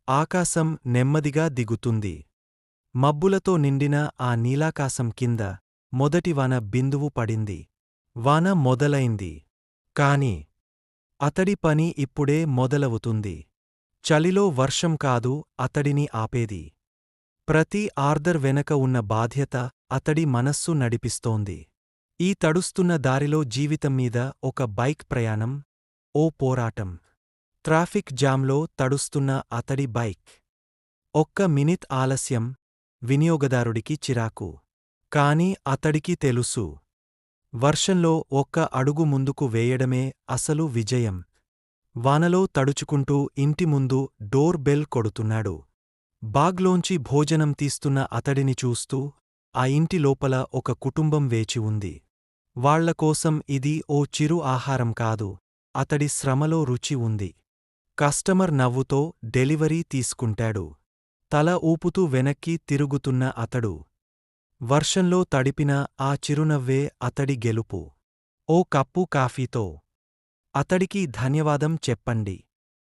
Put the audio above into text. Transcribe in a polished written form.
ఆకాశం నెమ్మదిగా దిగుతుంది. మబ్బులతో నిండిన ఆ నీలాకాశం కింద మొదటి వాన బిందువు పడింది. వాన మొదలైంది. కాని అతడి పని ఇప్పుడే మొదలవుతుంది. చలిలో వర్షం కాదు అతడిని ఆపేది. ప్రతి ఆర్డర్ వెనక ఉన్న బాధ్యత అతడి మనస్సు నడిపిస్తోంది. ఈ తడుస్తున్న దారిలో జీవితం మీద ఒక బైక్ ప్రయాణం, ఓ పోరాటం. ట్రాఫిక్ జామ్లో తడుస్తున్న అతడి బైక్. ఒక్క మినిట్ ఆలస్యం, వినియోగదారుడికి చిరాకు. కాని అతడికి తెలుసు, వర్షంలో ఒక్క అడుగు ముందుకు వేయడమే అసలు విజయం. వానలో తడుచుకుంటూ ఇంటి ముందు డోర్ బెల్ కొడుతున్నాడు. బాగ్లోంచి భోజనం తీస్తున్న అతడిని చూస్తూ ఆ ఇంటి లోపల ఒక కుటుంబం వేచి ఉంది. వాళ్లకోసం ఇది ఓ చిరు ఆహారం కాదు, అతడి శ్రమలో రుచి ఉంది. కస్టమర్ నవ్వుతో డెలివరీ తీసుకుంటాడు. తల ఊపుతూ వెనక్కి తిరుగుతున్న అతడు. వర్షంలో తడిపిన ఆ చిరునవ్వే అతడి గెలుపు. ఓ కప్పు కాఫీతో అతడికి ధన్యవాదం చెప్పండి.